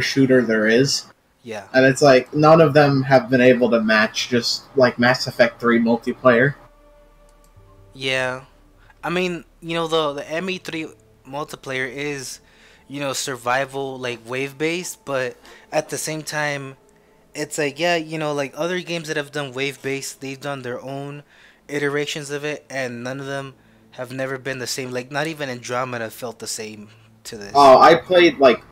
shooter there is. Yeah. And it's like, none of them have been able to match just, like, Mass Effect 3 multiplayer. Yeah. I mean, the ME3 multiplayer is, survival like wave based, but at the same time, it's like yeah, like other games that have done wave based, they've done their own iterations of it, and none of them have never been the same. Like not even Andromeda felt the same to this. Oh, I played, like,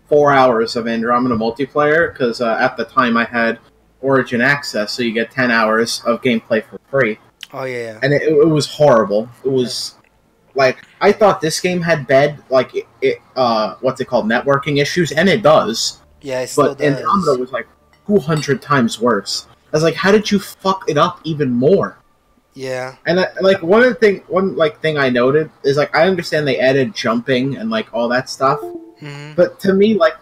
4 hours of Andromeda multiplayer, because at the time I had Origin Access, so you get 10 hours of gameplay for free. Oh yeah, And it was horrible. It was like, I thought this game had bad, like, what's it called, networking issues, and it does. yeah, it still But Andromeda does. was like 200 times worse. I was like, how did you fuck it up even more? Yeah, And like, one like thing I noted is, like, I understand they added jumping and, like, all that stuff, hmm, but to me, like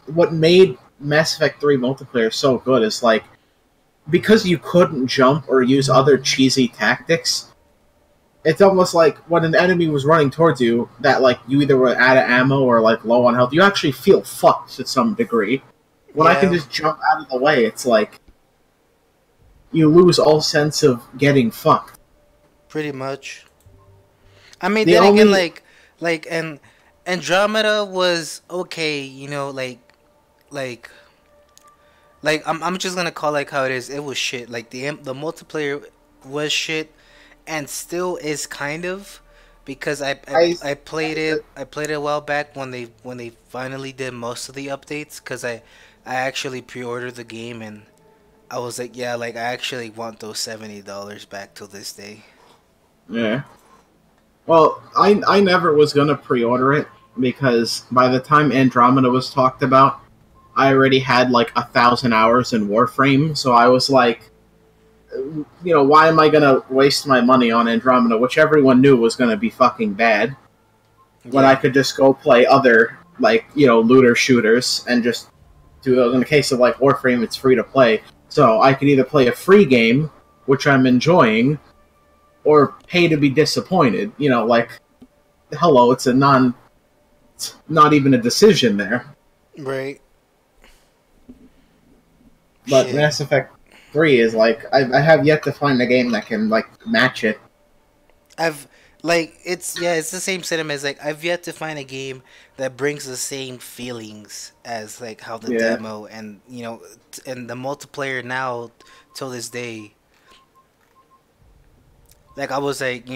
what made Mass Effect 3 multiplayer so good is, like, because you couldn't jump or use other cheesy tactics. It's almost like when an enemy was running towards you, that, like, you either were out of ammo or, like, low on health, you actually feel fucked to some degree. When I can yeah, just jump out of the way, it's like you lose all sense of getting fucked. pretty much. I mean, The then again, only and Andromeda was okay, like I'm just gonna call like how it is. It was shit. Like the multiplayer was shit, and still is kind of, because I, I played it. I played it a while back when they finally did most of the updates. Cause I actually pre-ordered the game, and I was like, yeah, like I actually want those $70 back till this day. yeah. Well, I never was gonna pre-order it because by the time Andromeda was talked about, I already had like 1,000 hours in Warframe, so I was like, why am I gonna waste my money on Andromeda, which everyone knew was gonna be fucking bad, when I Yeah, could just go play other, like, looter shooters and just do those. In the case of, like, Warframe, it's free to play, so I could either play a free game, which I'm enjoying, or pay to be disappointed. Like, hello, it's not even a decision there. right. But Shit. Mass Effect 3 is like, I have yet to find a game that can, like, match it. I've like it's the same sentiment as like I've yet to find a game that brings the same feelings as like how the Yeah. demo and and the multiplayer now till this day. Like I was like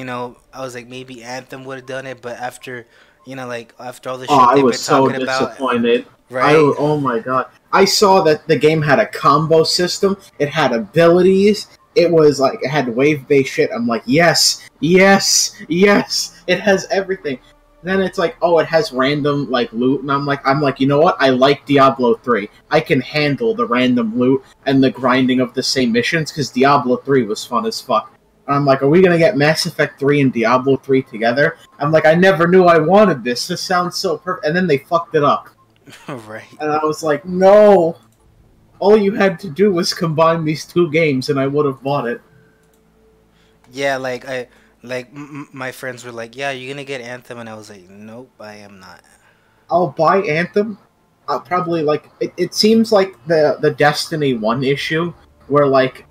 maybe Anthem would have done it, but after like after all the Oh, shit I they've been was so talking about, disappointed. right? Oh my god. I saw that the game had a combo system, it had abilities, it was like, it had wave based shit. I'm like, yes, yes, yes, it has everything. Then it's like, oh, it has random, like, loot, and I'm like, you know what? I like Diablo 3. I can handle the random loot and the grinding of the same missions, because Diablo 3 was fun as fuck. And I'm like, are we gonna get Mass Effect 3 and Diablo 3 together? I'm like, I never knew I wanted this. This sounds so perfect. And then they fucked it up. Right. And I was like, no. All you had to do was combine these two games, and I would have bought it. Yeah, like I like my friends were like, "Yeah, you're gonna get Anthem," and I was like, "Nope, I am not." I'll buy Anthem. I'll probably, like, it seems like the Destiny 1 issue, where, like,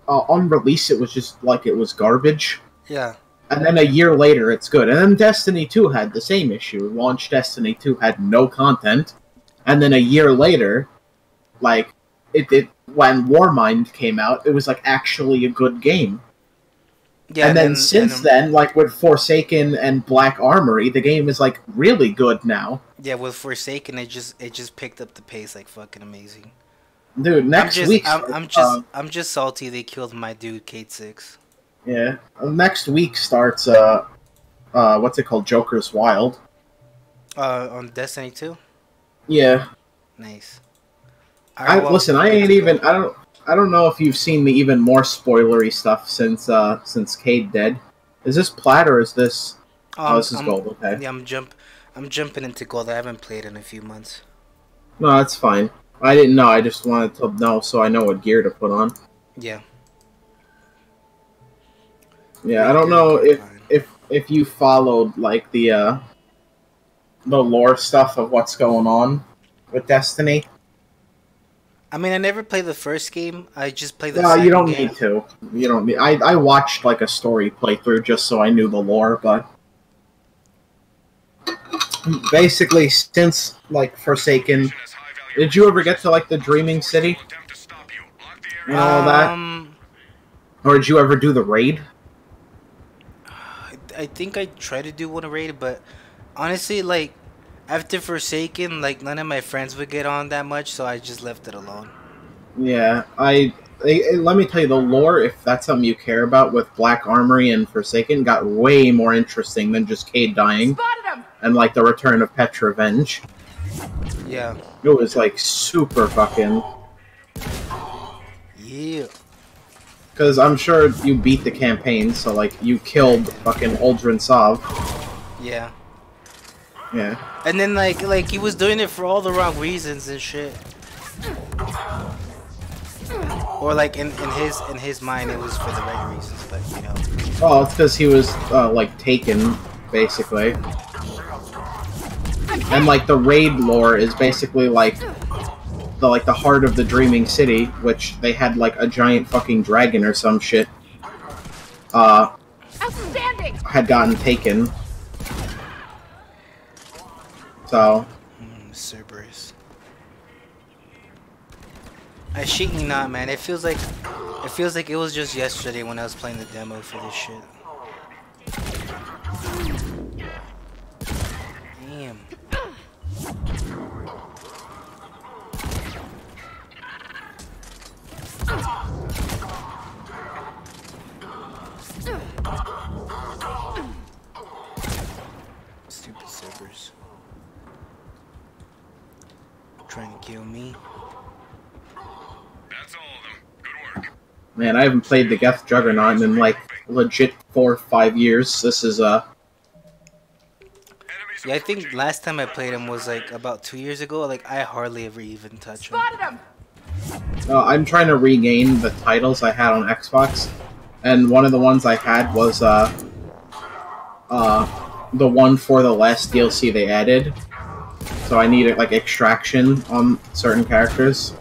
on release it was just like, it was garbage. Yeah. And then a year later it's good. And then Destiny 2 had the same issue. Launch Destiny 2 had no content. And then a year later, like, it when Warmind came out, it was, like, actually a good game. Yeah, And and then then since then, like, with Forsaken and Black Armory, the game is, like, really good now. yeah, with Forsaken, it just picked up the pace like fucking amazing. Dude, next week starts, I'm just salty they killed my dude Kate Six. yeah, next week starts, what's it called? Joker's Wild. On Destiny 2. Yeah. Nice. All right, well, Listen, I good ain't to even, go. I don't know if you've seen the even more spoilery stuff since Cade dead. Is this plat or is this, oh, this is gold, okay. Yeah, I'm jumping into gold. I haven't played in a few months. No, that's fine. I didn't know, I just wanted to know so I know what gear to put on. Yeah, Yeah, I you're don't gonna know be fine. if you followed, like, the lore stuff of what's going on. with Destiny. I mean, I never played the first game. I just played the No, second you don't game. need to. You don't need. I watched like a story playthrough just so I knew the lore, but basically, since like Forsaken, did you ever get to like the Dreaming City and all that, or did you ever do the raid? I think I tried to do one raid, but honestly, like after Forsaken, like none of my friends would get on that much, so I just left it alone. Yeah, let me tell you, the lore, if that's something you care about, with Black Armory and Forsaken, got way more interesting than just Cade dying and like the return of Petrovenge. Yeah. It was like super fucking. Yeah. Because I'm sure you beat the campaign, so like you killed fucking Uldren Sov. Yeah. Yeah. And then like he was doing it for all the wrong reasons and shit. Or like in his mind it was for the right reasons, but you know. Oh, it's because he was like taken, basically. And like the raid lore is basically like the heart of the Dreaming City, which they had like a giant fucking dragon or some shit. Outstanding. Had gotten taken. So. Cerberus. I shit you not, man. It feels like it was just yesterday when I was playing the demo for this shit. Damn. Stupid Cerberus. Trying to kill me. That's all of them. Good work. Man, I haven't played the Geth Juggernaut in like legit 4 or 5 years. This is Yeah, I think last time I played him was like about 2 years ago. Like I hardly ever even touch him. Spotted him. I'm trying to regain the titles I had on Xbox, and one of the ones I had was the one for the last DLC they added. So I needed like extraction on certain characters.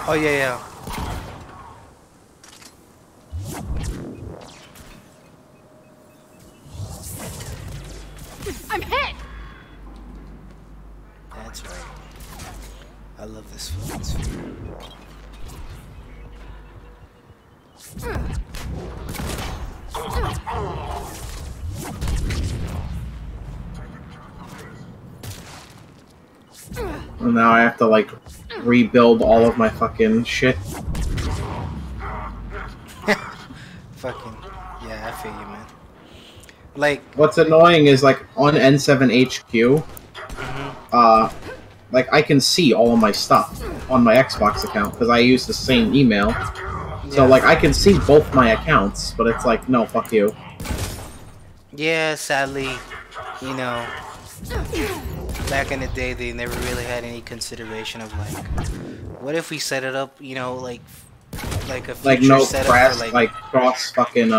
Oh yeah, yeah. I'm hit. That's right. I love this fucking sphere. And now I have to like rebuild all of my fucking shit. Fucking yeah, I feel you, man. Like What's annoying is like on N7HQ, like I can see all of my stuff on my Xbox account because I use the same email. So yeah. like I can see both my accounts, but it's like no, fuck you. Yeah, sadly, you know, back in the day they never really had any consideration of like, what if we set it up, you know, like a future Like no setup cross, for like cross fucking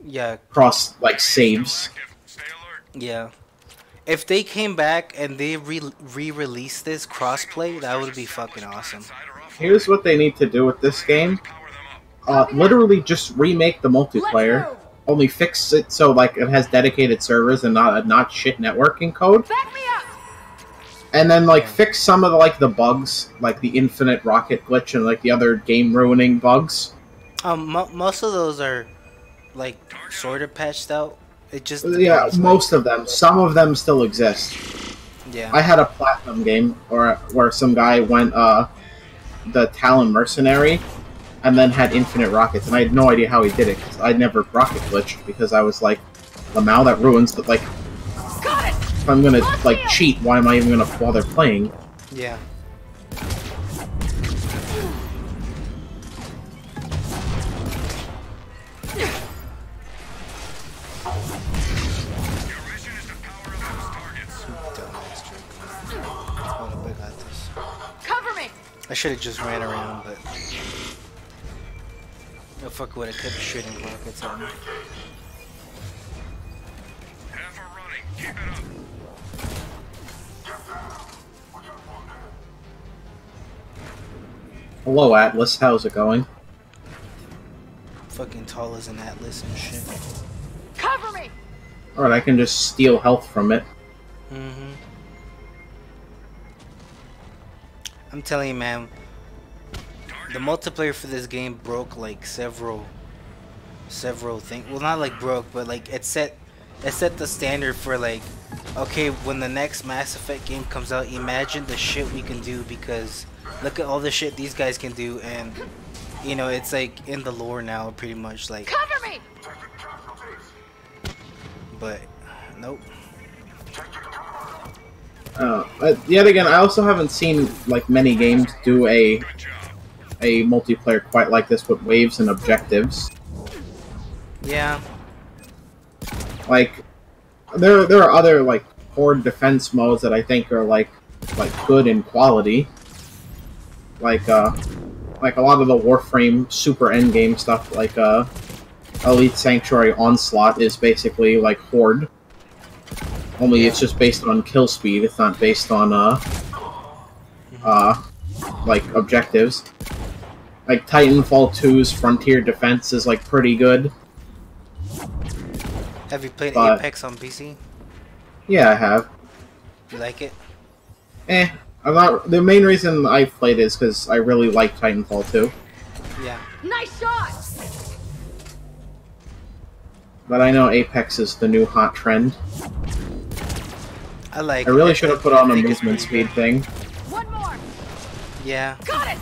yeah, cross like saves. Stay alert. yeah. If they came back and they re-released this crossplay, that would be fucking awesome. Here's what they need to do with this game. Power them up. Literally just remake the multiplayer. Let's move. Only fix it so like it has dedicated servers and not shit networking code. Back me up. And then like fix some of the bugs, like the infinite rocket glitch and like the other game ruining bugs. Most of those are like sort of patched out. It just Yeah, depends, most of them. Some of them still exist. yeah. I had a platinum game where some guy went the Talon Mercenary and then had infinite rockets, and I had no idea how he did it because I never rocket glitched because I was like, Lamau, that ruins. But like, Got it. if I'm gonna like cheat, why am I even gonna bother playing? Yeah. Your mission is to power up those targets. Dumbass Draco. Hold up, I got this. Cover me. I should have just ran around, but no fuck would have kept shooting rockets at me. Half are running. Keep it up. Hello, Atlas. How's it going? Fucking tall as an atlas and shit. Cover me! Alright, I can just steal health from it. Mm-hmm. I'm telling you, man. The multiplayer for this game broke like several things. Well, not like broke, but like it set the standard for like, okay, when the next Mass Effect game comes out, imagine the shit we can do, because look at all the shit these guys can do, and you know, it's like in the lore now, pretty much, like. Cover me! But nope. Yet again, I also haven't seen like many games do a multiplayer quite like this with waves and objectives. Yeah. Like, there are other like horde defense modes that I think are like good in quality. Like a lot of the Warframe super endgame stuff, like Elite Sanctuary Onslaught is basically like Horde. Only it's just based on kill speed. It's not based on like objectives. Like Titanfall 2's Frontier Defense is like pretty good. Have you played But- Apex on PC? Yeah, I have. You like it? I'm not. The main reason I played is because I really like Titanfall 2. Yeah. Nice shot! But I know Apex is the new hot trend. I like I it. really should have put on a think it's movement pretty speed thing. One more! good. Yeah. Got it!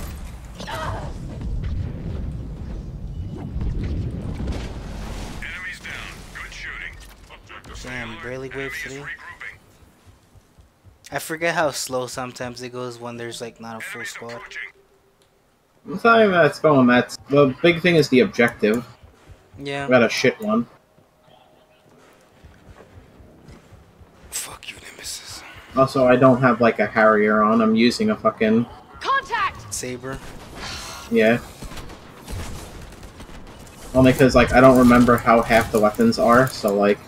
Enemies down. Good shooting. Objective Damn, alert. barely wave Enemy is 3. regrouping. I forget how slow sometimes it goes when there's like not a full Enemies squad. approaching. I'm telling you that's going. That's the big thing is the objective. Yeah. I got a shit one. Fuck you, Nemesis. Also, I don't have like a Harrier on. I'm using a fucking Contact! Saber. yeah. Only because like I don't remember how half the weapons are. So like,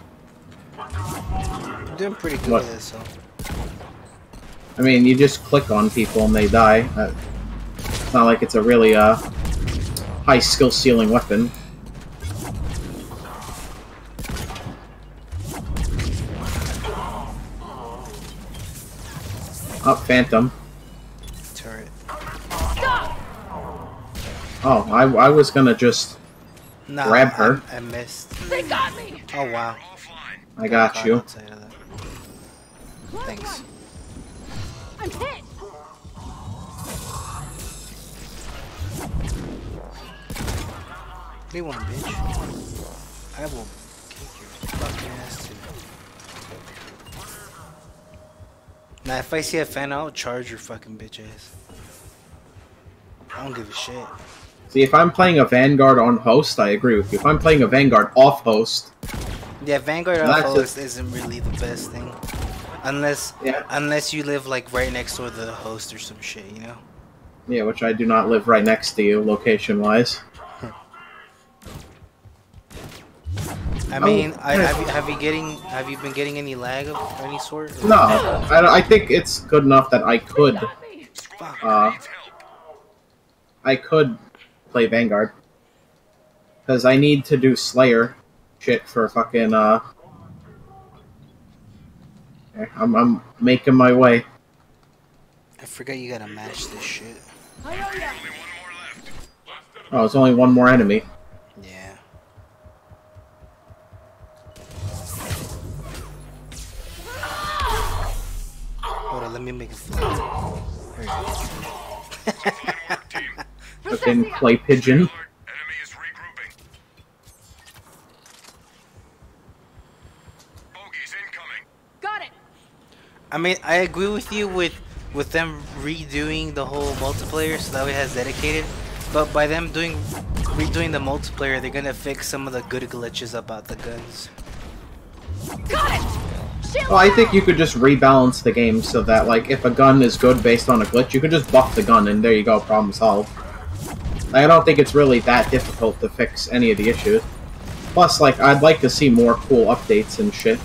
You're doing pretty good What? with it, so. I mean, you just click on people and they die. It's not like it's a really high skill ceiling weapon. Up, Phantom. Turret. Stop! Oh, I was gonna just. Nah, Grab her. I missed. They got me! Oh wow. Offline. I got Caught you. outside of that. Thanks. I'm hit! What do you want, bitch? I will kick your fucking ass too. Now, if I see a fan, I'll charge your fucking bitch ass. I don't give a shit. See, if I'm playing a Vanguard on host, I agree with you. If I'm playing a Vanguard off host, Yeah, Vanguard That's off a- host isn't really the best thing. Yeah. Unless you live like right next door to the host or some shit, you know? yeah, which I do not live right next to you, location-wise. I mean, yeah. have you been getting any lag of any sort? Or- No, I think it's good enough that I could, Got me! Fuck. Needs help. I could play Vanguard. Because I need to do Slayer shit for fucking, yeah, I'm making my way. I forgot you gotta match this shit. I owe ya! Only one more left. Oh, there's only one more enemy. Yeah. Hold on, let me make it flat. There you go. Team. Fucking play pigeon. Alert. Enemy is regrouping. Bogeys incoming. Got it! I mean, I agree with you with them redoing the whole multiplayer so that way it has dedicated. But by them redoing the multiplayer, they're gonna fix some of the good glitches about the guns. Got it! Shield Well, I think down! you could just rebalance the game so that, like, if a gun is good based on a glitch, you could just buff the gun and there you go, problem solved. I don't think it's really that difficult to fix any of the issues. Plus, like, I'd like to see more cool updates and shit.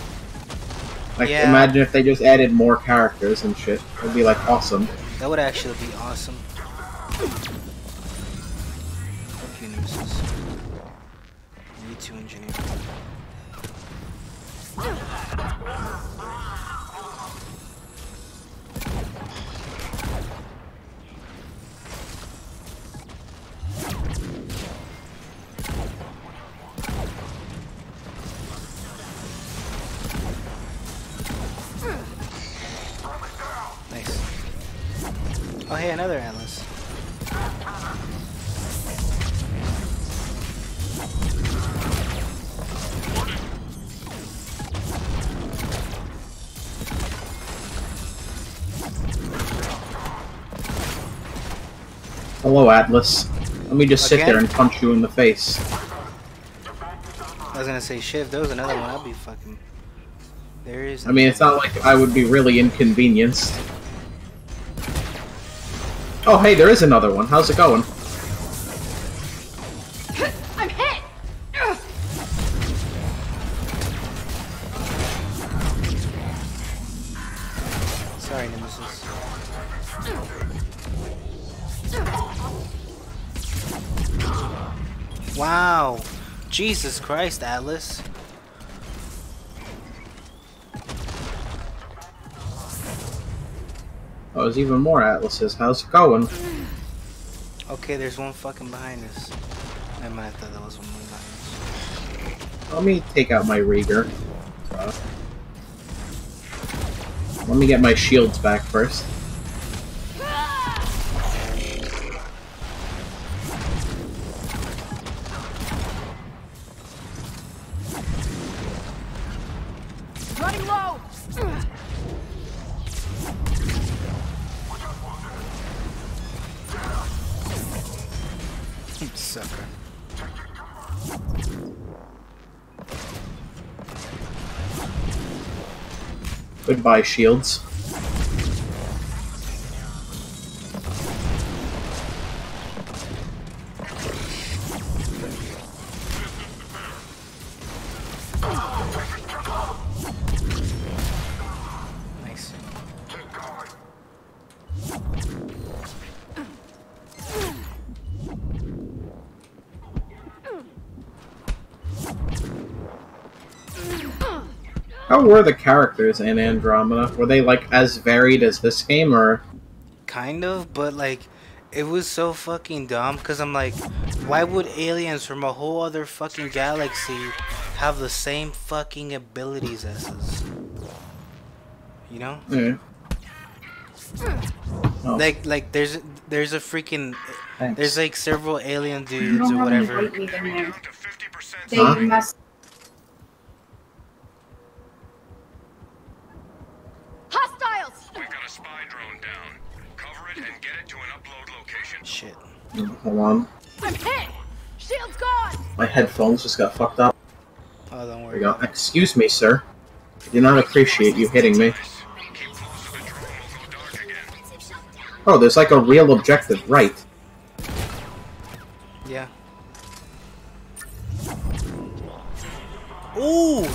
Like, Yeah. imagine if they just added more characters and shit. It'd be, like, awesome. That would actually be awesome. Thank you, Nemesis. You too, engineer. Nice. Oh, hey, another Atlas. Hello, Atlas. Let me just sit Again? there and punch you in the face. I was gonna say, shit, if there was another one, I'd be fucking... There is... I mean, it's not like I would be really inconvenienced. Oh, hey, there is another one. How's it going? I'm hit! Sorry, Nemesis. Wow! Jesus Christ, Atlas. Oh, there's even more Atlases. How's it going? Okay, there's one fucking behind us. Never mind, I thought there was one behind us. Let me take out my Rieger. Let me get my shields back first. Running low! Sucker. Goodbye, shields. Nice. How were the characters in Andromeda? Were they, like, as varied as this game, or...? Kind of, but like, it was so fucking dumb, because I'm like, why would aliens from a whole other fucking galaxy have the same fucking abilities as us? You know? Yeah. Oh, Like there's a freaking, thanks. there's like several alien You dudes don't or have whatever. any white meat in there. Down to 50%. They Huh? must. Hostiles! We've got a spy drone down. Cover it and get it to an upload location. Shit. Hold on. I'm hit! Shield's gone! My headphones just got fucked up. Oh, don't There worry. we go. Excuse me, sir. I do not appreciate you hitting me. Keep close to the drone, we'll go dark again. Oh, there's like a real objective, right. Yeah. Ooh!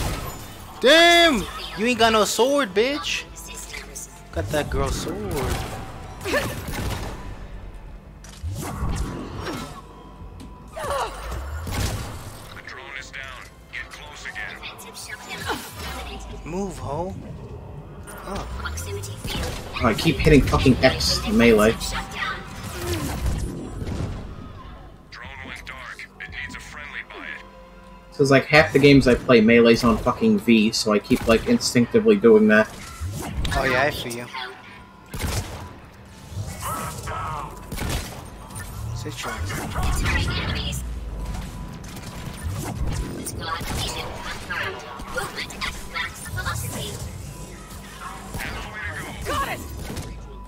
Damn! You ain't got no sword, bitch! Got that girl's sword. The drone is down. Get close again. Move, ho. Oh, Oh, I keep hitting fucking X to melee. Drone went dark. It needs a friendly by it. Because like half the games I play, melee's on fucking V, so I keep like instinctively doing that. oh yeah, I feel you. Situation. Got it!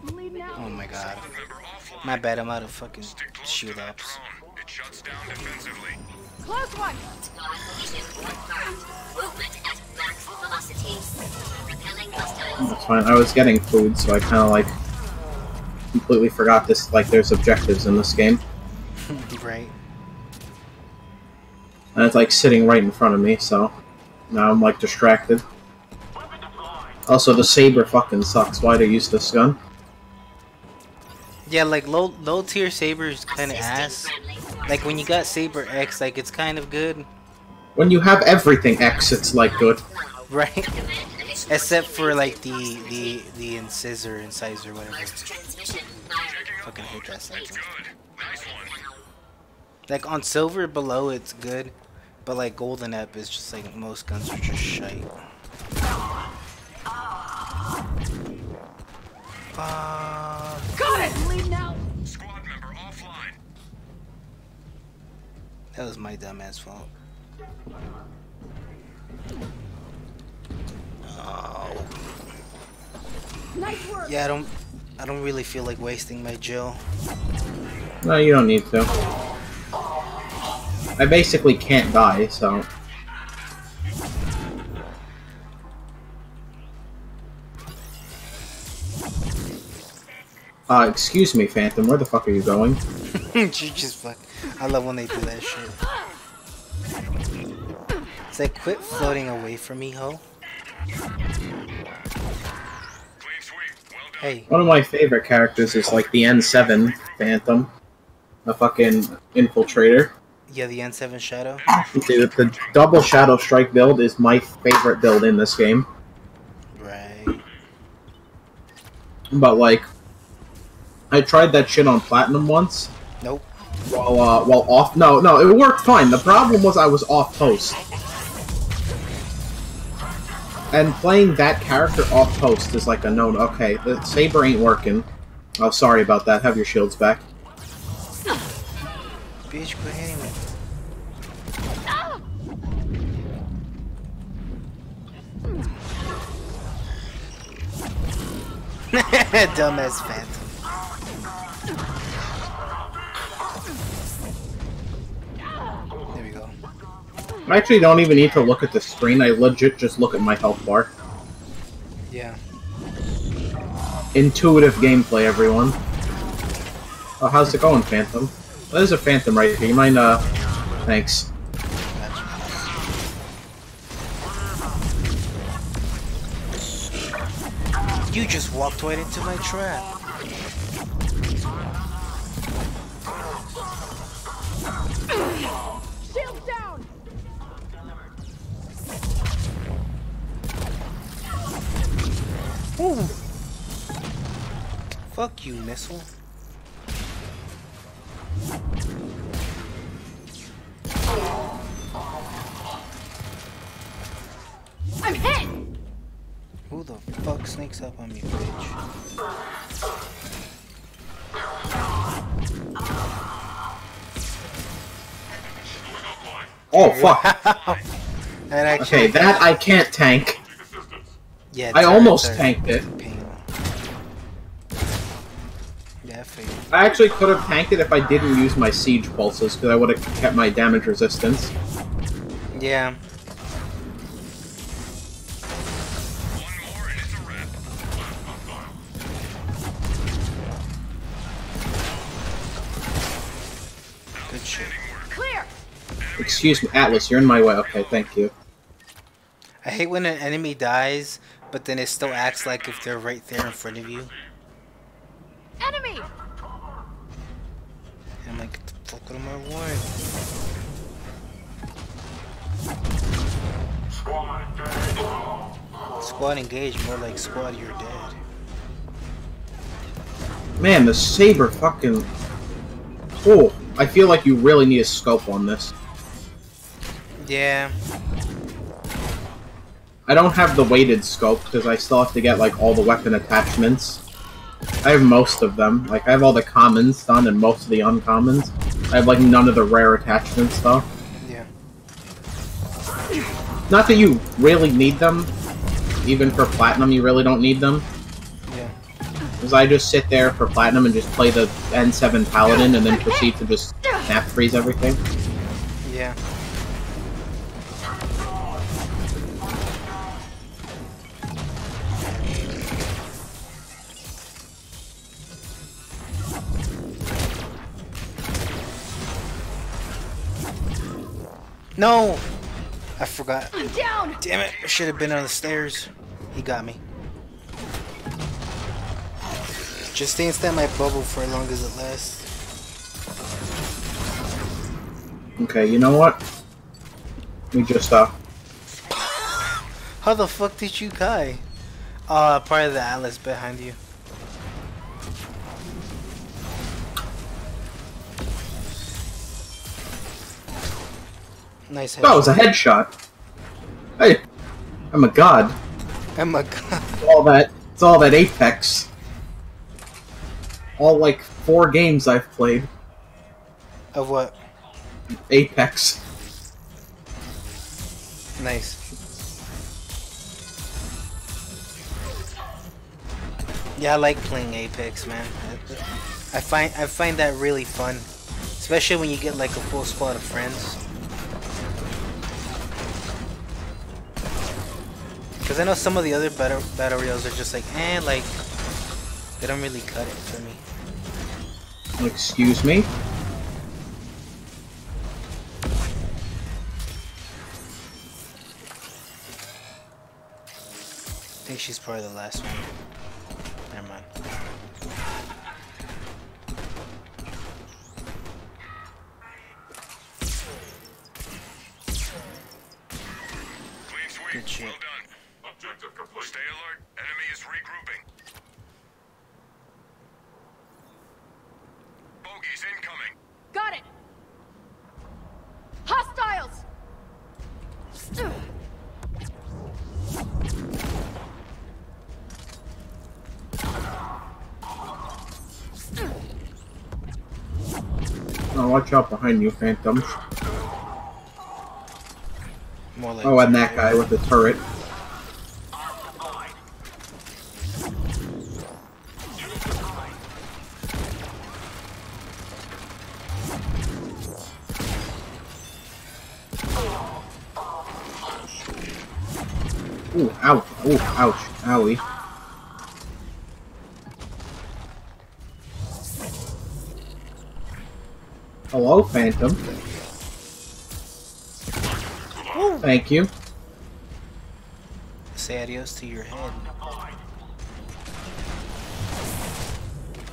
I'm leading out. Oh my god. Member offline. My bad, I'm out of fucking Stick close shield to that ups. drone. It shuts down defensively. Close one! That's fine. I was getting food, so I kind of like completely forgot this. Like, there's objectives in this game, Right. and it's like sitting right in front of me. So now I'm like distracted. Also, the saber fucking sucks. Why do I use this gun? Yeah, like low tier sabers kind of ass, Like when you got Saber X, like it's kind of good, When you have everything X, it's like good. right? Except for like the incisor, whatever. Fucking hate that sentence. Good. Nice one. Like on silver below, it's good, but like golden ep is just like most guns are just shite. Got it! Lead now! Squad member offline. That was my dumbass fault. Oh. Nice work! Yeah, I don't really feel like wasting my Jill. No, you don't need to. I basically can't die, so... excuse me, Phantom, where the fuck are you going? She just fuck. I love when they do that shit. It's like, quit floating away from me, ho. Clean sweep. Well done. Hey, One of my favorite characters is like the N7 Phantom. A fucking infiltrator. yeah, the N7 Shadow. Dude, the double Shadow Strike build is my favorite build in this game. Right. But like, I tried that shit on Platinum once. Nope. While off. No, it worked fine. The problem was I was off post. And playing that character off post is like a no. Okay, the Saber ain't working. Oh, sorry about that. Have your shields back. Bitch, quit hitting me. Dumbass Phantom. There we go. I actually don't even need to look at the screen. I legit just look at my health bar. Yeah. Intuitive gameplay, everyone. Oh, how's it going, Phantom? There's a Phantom right here. You mind, thanks. You just walked right into my trap. Shield down! Ooh. Fuck you, missile. I'm hit! Who the fuck sneaks up on me, bitch? Oh, fuck. That actually, Okay, that I can't tank. yeah, I almost turret. tanked it. Pain. Yeah, I figured. I actually could have tanked it if I didn't use my siege pulses, because I would have kept my damage resistance. Yeah. One more and it's a wrap. Good shit. Clear! Excuse me, Atlas, you're in my way. Okay, thank you. I hate when an enemy dies, but then it still acts like if they're right there in front of you. Enemy! And I'm like, get the fuck out of my way. Squad engaged, more like squad, you're dead. Man, the Saber fucking... Oh, I feel like you really need a scope on this. Yeah. I don't have the weighted scope, because I still have to get, like, all the weapon attachments. I have most of them. Like, I have all the commons done and most of the uncommons. I have, like, none of the rare attachments, though. Yeah. Not that you really need them. Even for Platinum, you really don't need them. Yeah. Because I just sit there for Platinum and just play the N7 Paladin and then proceed to just snap freeze everything. Yeah. No! I forgot. I'm down! Damn it, I should have been on the stairs. He got me. Just stay and stand my bubble for as long as it lasts. Okay, you know what? We just How the fuck did you die? Part of the Atlas behind you. Nice headshot. That was a headshot. Hey, I'm a god. Oh my god. It's all that Apex. All like 4 games I've played. Of what? Apex. Nice. Yeah, I like playing Apex, man. I find that really fun, especially when you get like a full squad of friends. Cause I know some of the other battle royales are just like, like they don't really cut it for me. Excuse me? I think she's probably the last one. Never mind. Clean sweep. Good shit. Well done. Objective complete. Stay alert. Enemy is regrouping. Bogeys incoming. Got it. Hostiles. Oh, watch out behind you, Phantoms. More like Oh, and that guy with the turret. Ooh, ouch. Ooh, ouch. Owie. Hello, Phantom. Thank you. Say adios to your head.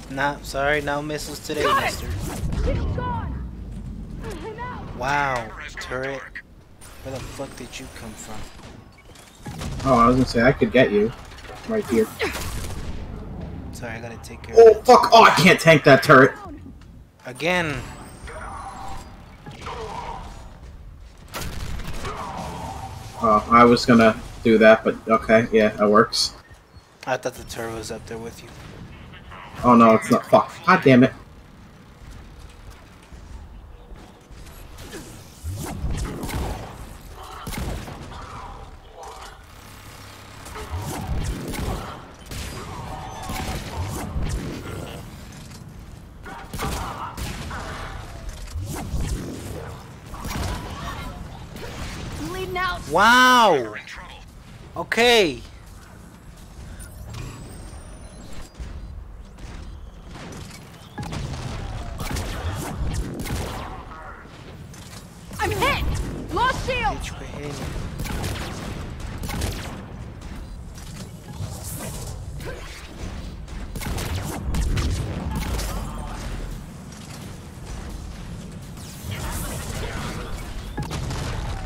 Nah, sorry, no missiles today, Got it! mister. Shield's gone. I'm out. Wow, turret. Where the fuck did you come from? Oh, I was gonna say, I could get you. Right here. Sorry, I gotta take care Oh, of it. fuck! Oh, I can't tank that turret! Again! Oh, I was gonna do that, but okay, yeah, that works. I thought the turret was up there with you. Oh no, it's not. Fuck. God damn it. I'm bleeding out. Wow! You're in trouble. Okay. I'm hit. Lost shield. Bitch, quit hitting me.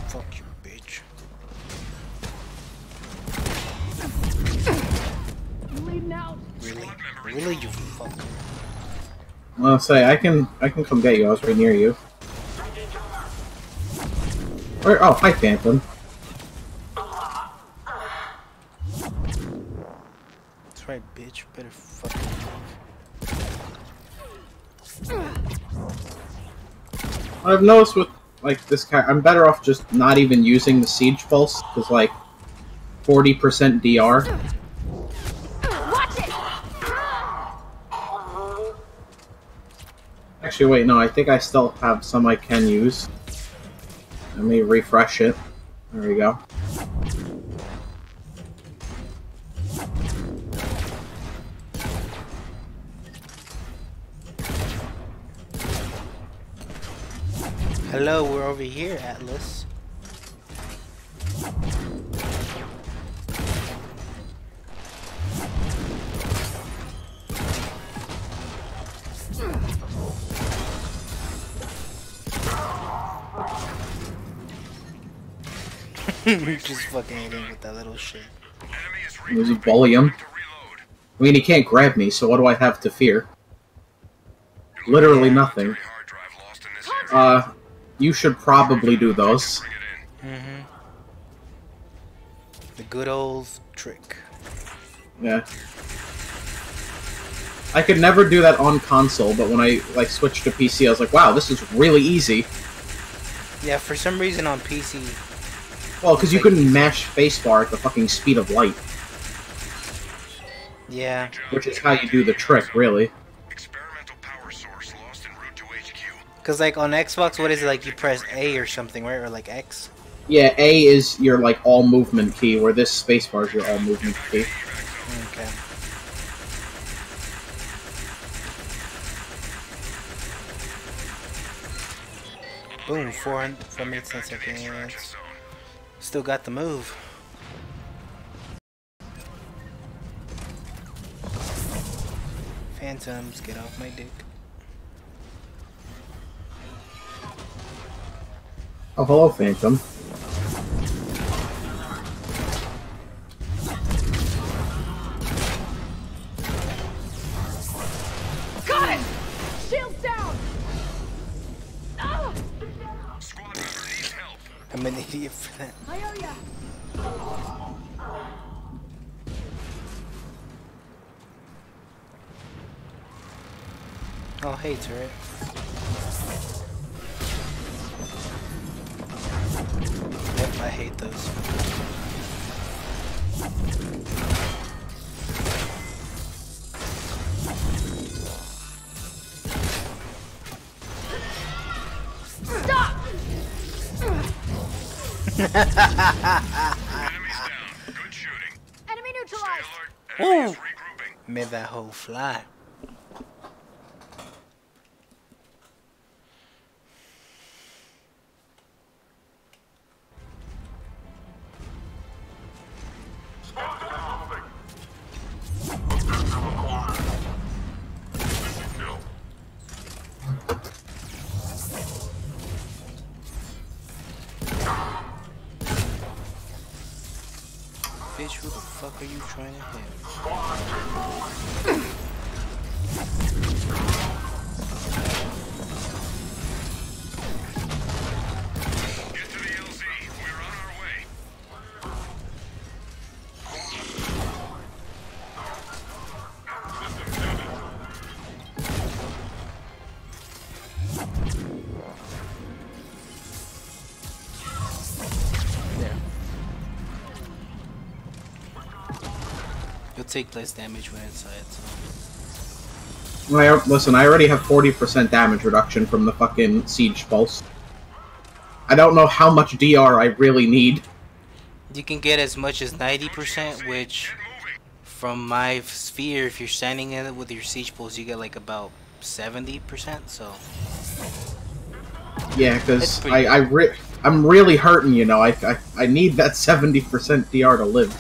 Fuck you, bitch. I'm bleeding out. Really? Really, you fucker? I'll say, I can come get you. I was right near you. Where? Oh, hi, Phantom. That's right, bitch. Better fucking move. I've noticed with, like, this guy, I'm better off just not even using the Siege Pulse, because, like, 40% DR. Watch it. Actually, wait, no, I think I still have some I can use. Let me refresh it. There we go. Hello, we're over here, Atlas. Just fucking hitting with that little shit. Enemy is Does he bully him? to reload. I mean, he can't grab me, so what do I have to fear? Literally nothing. Hard drive lost in this area. You should probably do those. Bring it in. Mm-hmm. The good old trick. Yeah. I could never do that on console, but when I like switched to PC, I was like, wow, this is really easy. Yeah, for some reason on PC. Well, because you couldn't mash spacebar at the fucking speed of light, Yeah. which is how you do the trick, really. Experimental power source lost en route to HQ. Because, like, on Xbox, what is it? Like, you press A or something, right? Or, like, X? Yeah, A is your like all movement key, where this spacebar is your all movement key. Okay. Boom, 4 minutes and seconds. Zone. Still got the move. Phantoms, get off my dick. Oh, hello, Phantom. Got it! Shields down! Ah! Squad member needs help. I'm an idiot for that. I owe ya! Oh, hey, turret. Yep, I hate those. Stop! Enemies down. Good shooting. Enemy Stay neutralized! alert. Enemy is Ooh. regrouping. Made that hoe fly. Bitch, who the fuck are you trying to hit? Get to the LZ. We're on our way. There. You'll take less damage when inside, so. Listen, I already have 40% damage reduction from the fucking Siege Pulse. I don't know how much DR I really need. You can get as much as 90%, which, Get moving. from my sphere, if you're standing in it with your siege pulse, you get like about 70%, so. Yeah, It's because pretty- I'm really hurting, you know. I need that 70% DR to live.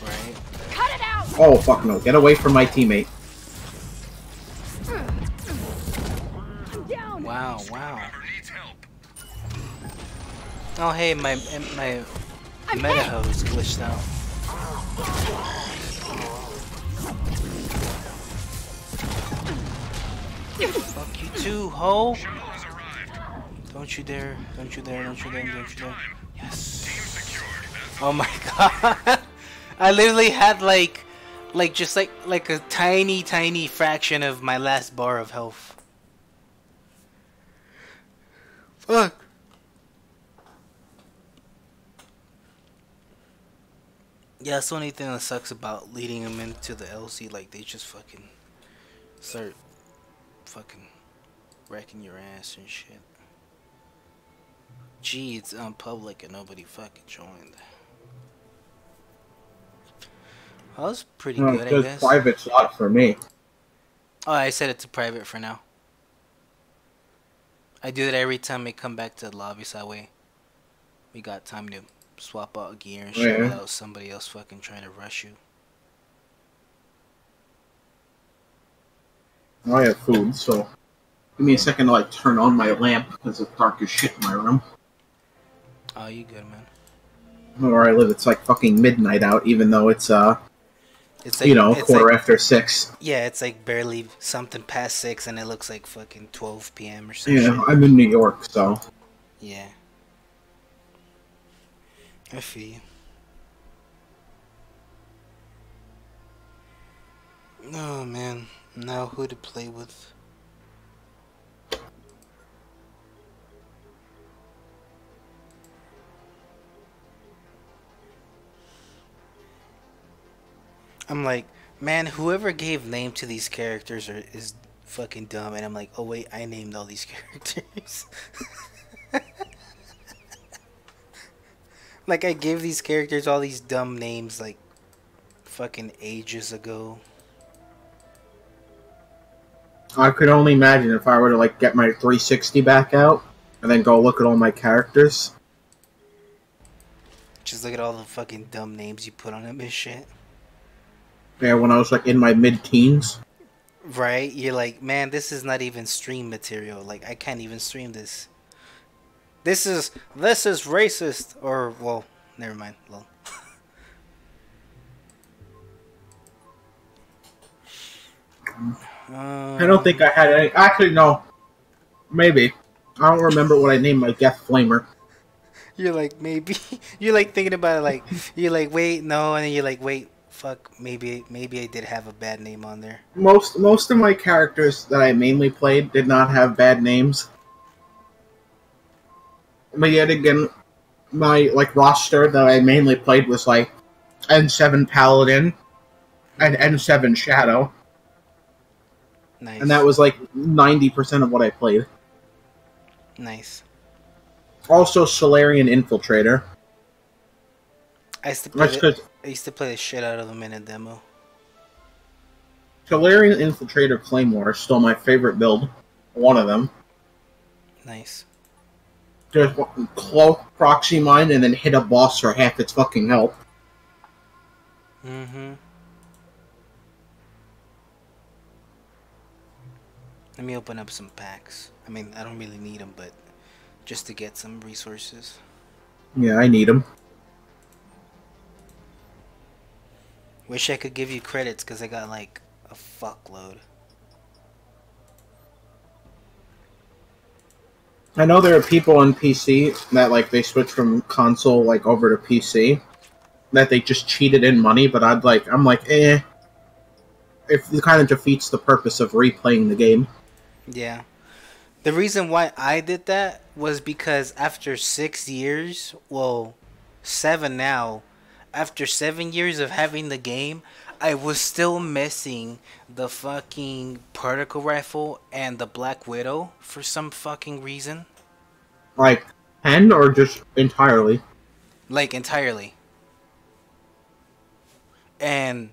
Right? Cut it out! Oh, fuck no. Get away from my teammate. I'm down! Wow, wow. Member needs help. Oh, hey, my I'm meta hit! hose glitched out. Fuck you too, ho! Shuttle has arrived. Don't you dare, don't you dare, don't you dare, don't you dare. Yes. Team secured. That's Oh my god. I literally had like just like a tiny fraction of my last bar of health. Fuck. Yeah, that's the only thing that sucks about leading them into the LC. Like, they just fucking start fucking wrecking your ass and shit. Gee, it's public and nobody fucking joined. That was pretty No, good, I just guess. private slot for me. Oh, I said it's a private for now. I do that every time I come back to the lobby, so that way we got time to swap out gear and shit Yeah. without somebody else fucking trying to rush you. I have food, so give me a second to like turn on my lamp because it's dark as shit in my room. Oh, you good, man. Where I live, it's like fucking midnight out, even though it's It's like it's quarter like after 6. yeah, it's like barely something past 6, and it looks like fucking 12 p.m. or some Yeah, shit. I'm in New York, so Yeah, I feel you. Oh man, now who to play with? I'm like, man, whoever gave name to these characters is fucking dumb. And I'm like, oh wait, I named all these characters. Like, I gave these characters all these dumb names like fucking ages ago. I could only imagine if I were to like get my 360 back out and then go look at all my characters. Just look at all the fucking dumb names you put on them and shit. Yeah, when I was like in my mid-teens. Right? You're like, man, this is not even stream material. Like, I can't even stream this. This is racist. Or, well, never mind. Lol. I don't think I had any. Actually, no. Maybe. I don't remember what I named my Death Flamer. You're like, maybe. You're like thinking about it like, you're like, wait, no. And then you're like, wait, fuck, maybe I did have a bad name on there. Most of my characters that I mainly played did not have bad names. But yet again, my like roster that I mainly played was like N7 Paladin and N7 Shadow. Nice. And that was like 90% of what I played. Nice. Also Solarian Infiltrator. I used to play the shit out of them in a demo. Solarian Infiltrator Claymore is still my favorite build. One of them. Nice. Just cloak, proxy mine, and then hit a boss for half its fucking health. Mm-hmm. Let me open up some packs. I mean, I don't really need them, but just to get some resources. Yeah, I need them. Wish I could give you credits because I got like a fuckload. I know there are people on PC that like they switch from console like over to PC that they just cheated in money, but I'm like, if it kind of defeats the purpose of replaying the game. Yeah. The reason why I did that was because after 6 years, well, 7 now, after 7 years of having the game, I was still missing the fucking particle rifle and the Black Widow for some fucking reason. Like 10 or just entirely? Like entirely. And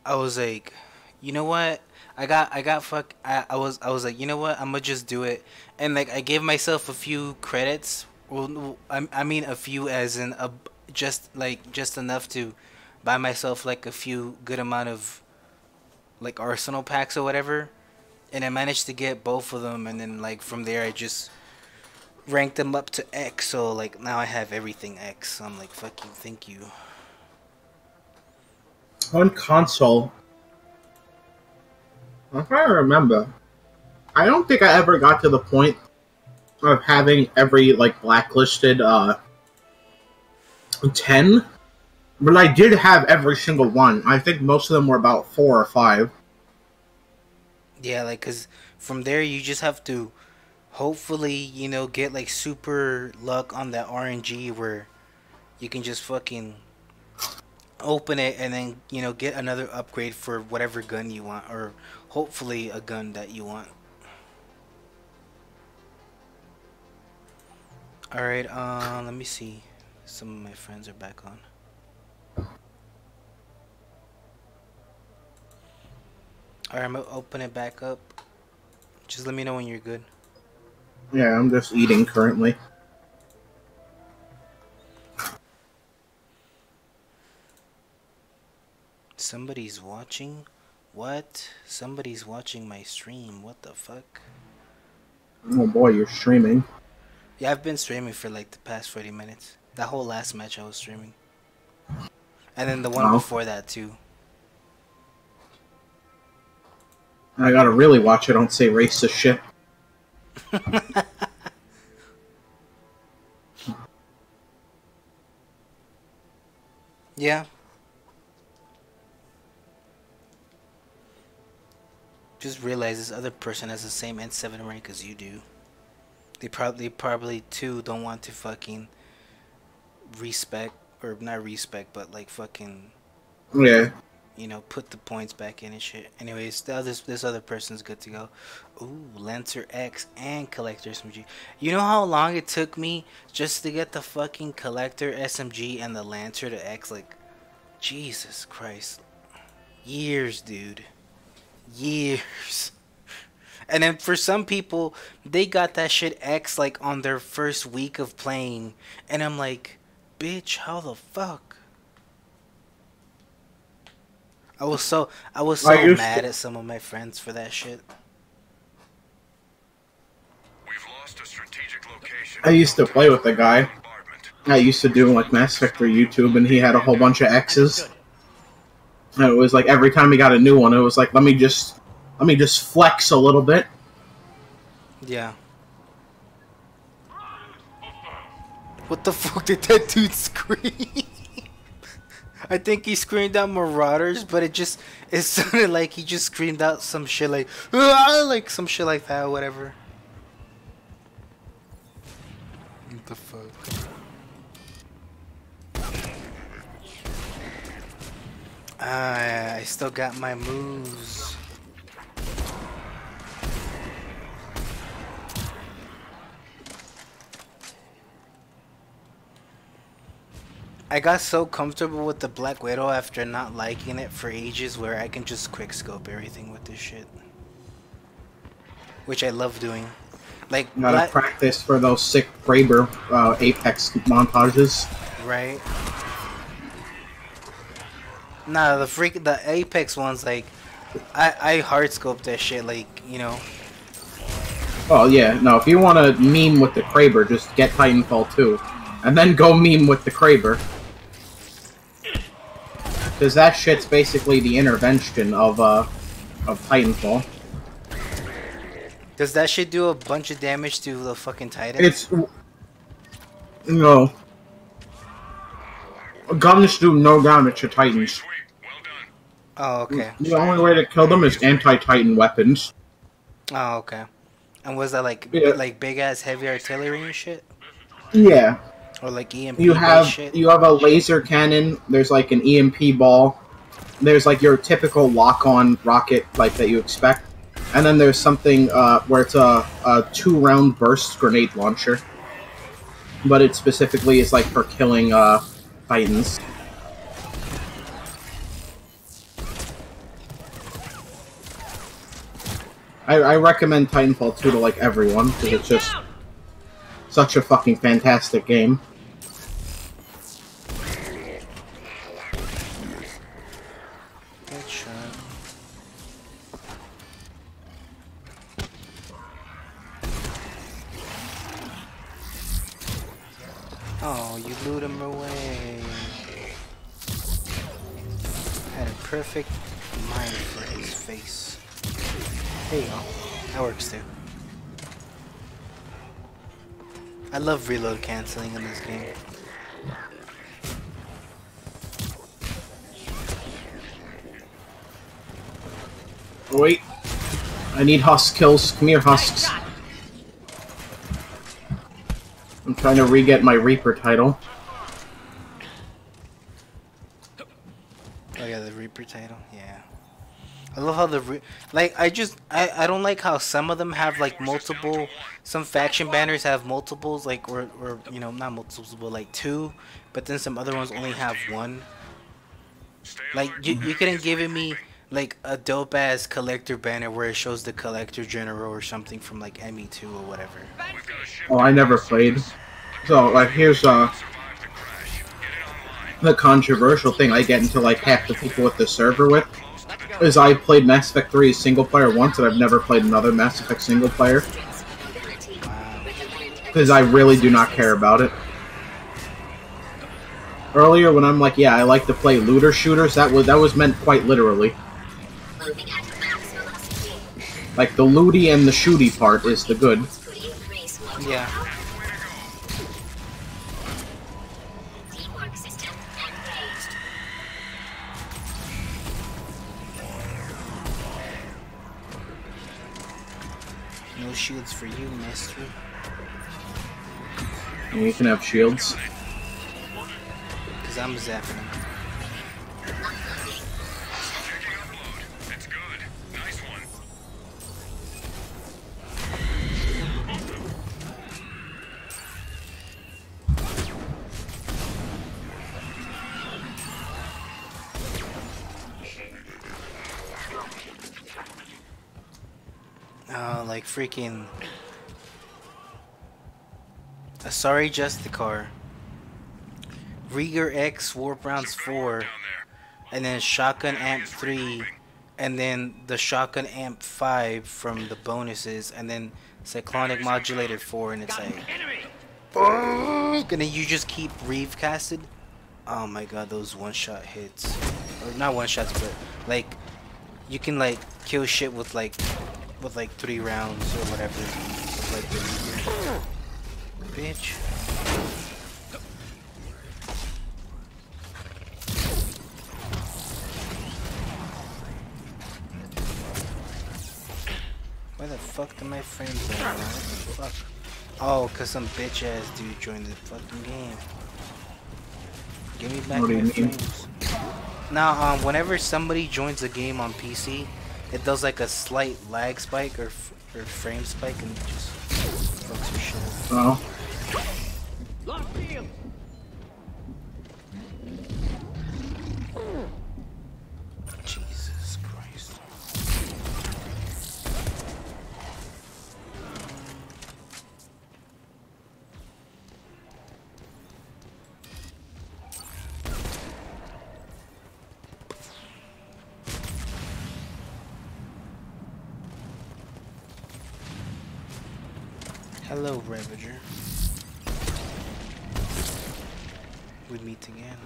I was like, you know what? I was like, you know what? I'm gonna just do it. And like I gave myself a few credits. Well, I mean a few as in just enough to buy myself like a few good amount of like arsenal packs or whatever. And I managed to get both of them, and then like from there I just ranked them up to X. So like now I have everything X. So I'm like, fuck you, thank you. On console, I'm trying to remember. I don't think I ever got to the point of having every like blacklisted 10, but I did have every single one. I think most of them were about 4 or 5. Yeah, like, cause from there you just have to hopefully, you know, get like super luck on that RNG where you can just fucking open it and then, you know, get another upgrade for whatever gun you want, or hopefully a gun that you want. Alright, let me see. Some of my friends are back on. Alright, I'm gonna open it back up. Just let me know when you're good. Yeah, I'm just eating currently. Somebody's watching? What? Somebody's watching my stream. What the fuck? Oh boy, you're streaming. Yeah, I've been streaming for like the past 40 minutes. That whole last match I was streaming. And then the one before that too. I gotta really watch it. Don't say racist shit. Yeah. Just realize this other person has the same N7 rank as you do. They probably too don't want to fucking respect, or not respect, but like fucking, Yeah. you know, put the points back in and shit. Anyways, this other person's good to go. Ooh, Lancer X and Collector SMG. You know how long it took me just to get the fucking Collector SMG and the Lancer to X? Like, Jesus Christ. Years, dude. Years. And then for some people, they got that shit X like on their first week of playing. And I'm like, bitch, how the fuck? I was so mad at some of my friends for that shit. We've lost a strategic location. I used to play with a guy. I used to do like Mass Effect 3 YouTube, and he had a whole bunch of X's. And it was like every time he got a new one, it was like, let me just flex a little bit. Yeah. What the fuck did that dude scream? I think he screamed out Marauders, but it sounded like he just screamed out some shit like, "Ah!" Like some shit like that, or whatever. What the fuck? I still got my moves. I got so comfortable with the Black Widow after not liking it for ages, where I can just quickscope everything with this shit, which I love doing. Like, gotta practice for those sick Kraber Apex montages. Right. Nah, the Apex ones, like, I hard scope that shit, like, you know. Oh yeah, no, if you want to meme with the Kraber, just get Titanfall 2. And then go meme with the Kraber. Because that shit's basically the intervention of Titanfall. Does that shit do a bunch of damage to the fucking Titan? It's... No. Guns do no damage to Titans. Oh, okay. The only way to kill them is anti-Titan weapons. Oh, okay. And was that like big ass heavy artillery and shit? Yeah. Or like EMP shit? You have a laser cannon, there's like an EMP ball, there's like your typical lock-on rocket like that you expect, and then there's something where it's a 2-round burst grenade launcher. But it specifically is like for killing Titans. I recommend Titanfall 2 to like everyone, because it's just such a fucking fantastic game. Oh, you blew him away. Had a perfect mind for his face. There you go. That works too. I love reload canceling in this game. Wait. I need husk kills. Come here, husks. I'm trying to re-get my Reaper title. Oh yeah, the Reaper title. Yeah. I love how I don't like how some of them have like multiple. Some faction banners have multiples, like or you know, not multiples, but like 2. But then some other ones only have 1. Like you couldn't give me like a dope ass collector banner where it shows the collector general or something from like ME2 or whatever. Oh, I never played. So like here's the controversial thing I get into like half the people with the server with. Is I played Mass Effect 3 single player once, and I've never played another Mass Effect single player. because I really do not care about it. Earlier, when I'm like, yeah, I like to play looter shooters, that was meant quite literally. Like, the looty and the shooty part is the good. Yeah. No shields for you, mister. And you can have shields. Because I'm zapping him. Checking upload. That's good. Nice one. Like freaking Asari Justicar, Rieger X Warp Rounds 4, and then Shotgun Amp 3, and then the Shotgun Amp 5 from the bonuses, and then Cyclonic Modulated 4, and it's like, and then you just keep Reeve casted. Oh my god, those one-shot hits, or not one-shots, but like you can like kill shit with like 3 rounds or whatever. Like the bitch. Why the fuck did my frames die? What the fuck? Oh, cause some bitch ass dude joined the fucking game. Give me back What do you my mean? frames. Now, whenever somebody joins a game on PC, it does like a slight lag spike or frame spike and just fucks your shit up. Oh. Jesus Christ. Hello, Ravager. We meet again.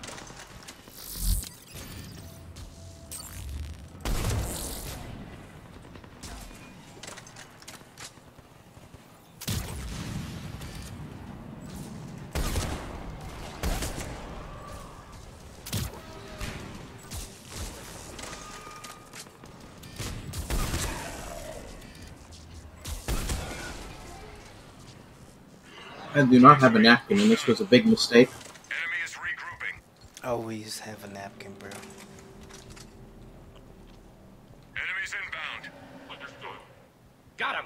I do not have a napkin, and this was a big mistake. Enemy is regrouping. Always have a napkin, bro. Enemies inbound. Understood. Got him.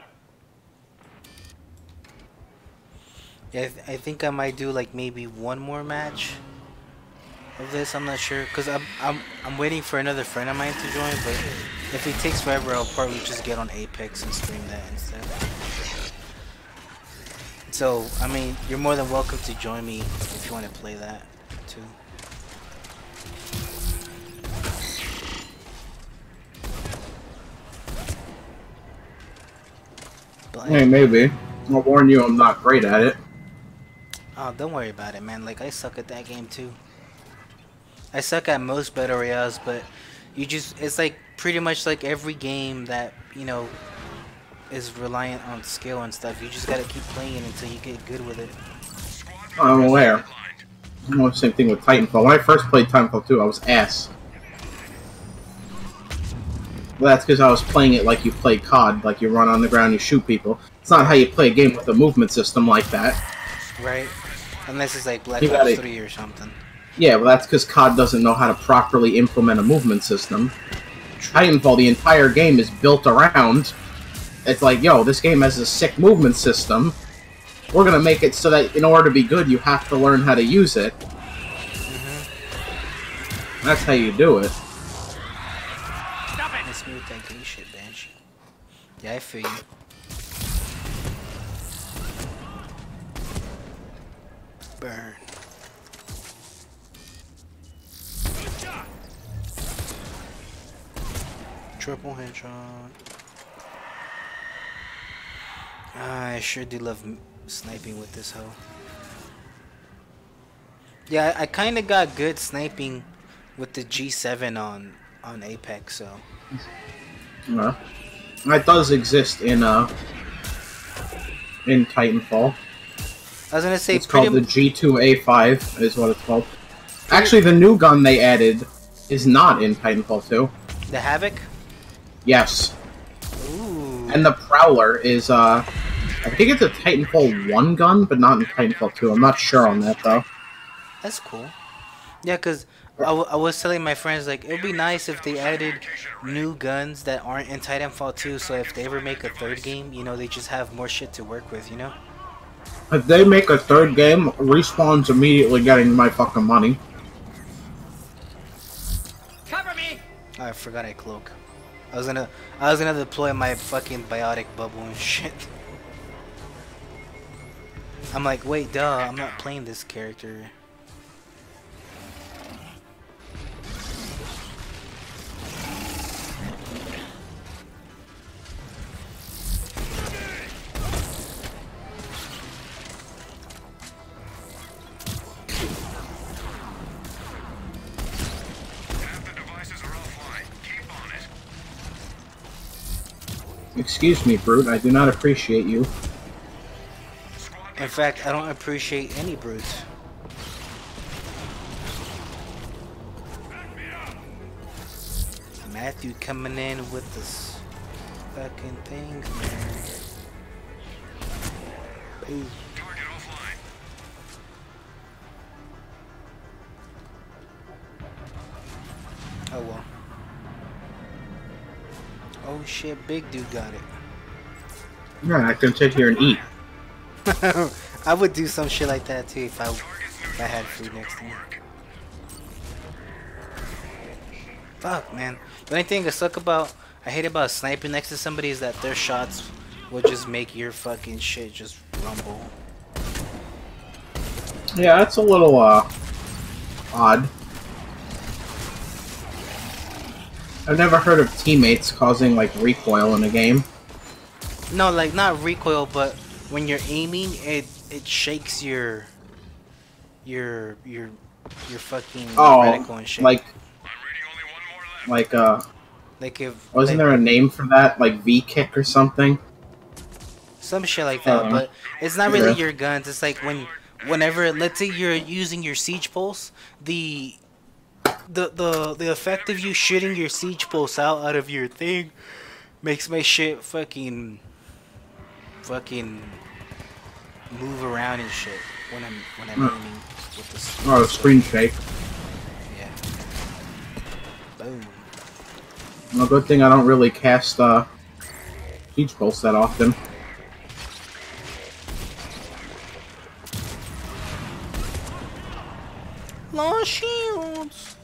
Yeah, I think I might do like maybe one more match of this. I'm not sure, cause I'm waiting for another friend of mine to join. But if it takes forever, I'll probably just get on Apex and stream that instead. So I mean, you're more than welcome to join me if you want to play that too. But Hey, maybe. I'll warn you, I'm not great at it. oh, don't worry about it, man. Like, I suck at that game too. I suck at most battle royales, but it's like pretty much like every game that, you know, is reliant on skill and stuff. You just gotta keep playing it until you get good with it. I'm aware. Well, same thing with Titanfall. When I first played Titanfall 2, I was ass. Well, that's because I was playing it like you play COD, like you run on the ground, you shoot people. It's not how you play a game with a movement system like that. Right? Unless it's like Black You Ops gotta- 3 or something. Yeah, well, that's because COD doesn't know how to properly implement a movement system. Titanfall, the entire game is built around... It's like, yo, this game has a sick movement system. We're gonna make it so that in order to be good, you have to learn how to use it. That's how you do it. Let's move that gay shit, Banshee. Yeah, I feel you. Burn. Triple headshot. I sure do love sniping with this hoe. Yeah, I kind of got good sniping with the G7 on Apex, so. That does exist in Titanfall. I was gonna say It's called the G2A5 is what it's called. Actually, the new gun they added is not in Titanfall 2. the Havoc. Yes. Ooh. And the Prowler is, I think it's a Titanfall 1 gun, but not in Titanfall 2. I'm not sure on that, though. That's cool. Yeah, cause I was telling my friends like it'd be nice if they added new guns that aren't in Titanfall 2. So if they ever make a third game, you know, they just have more shit to work with. You know. If they make a third game, Respawn's immediately getting my fucking money. Cover me! Oh, I forgot I cloak. I was gonna deploy my fucking biotic bubble and shit. I'm like, wait, duh, I'm not playing this character. Excuse me, Brute, I do not appreciate you. In fact, I don't appreciate any brutes. Matthew coming in with this fucking thing, man. Ooh. Target offline. Oh well. Oh shit, big dude got it. Yeah, I can sit here and eat. I would do some shit like that too if I had food next to me. Fuck, man. The only thing I hate about sniping next to somebody is that their shots will just make your fucking shit just rumble. Yeah, that's a little, odd. I've never heard of teammates causing, like, recoil in a game. No, like, not recoil, but when you're aiming, it shakes your fucking reticle and shit. like, I'm reading only one more left. like if wasn't like, there a name for that? Like V-kick or something? some shit like that, Uh, but it's not really yeah. your guns. It's like whenever, let's say you're using your siege pulse, the effect of you shooting your siege pulse out of your thing makes my shit fucking move around and shit when I'm aiming with the Oh, screen shake. yeah. Boom. Well, good thing I don't really cast, Siege Pulse that often. Launch shields.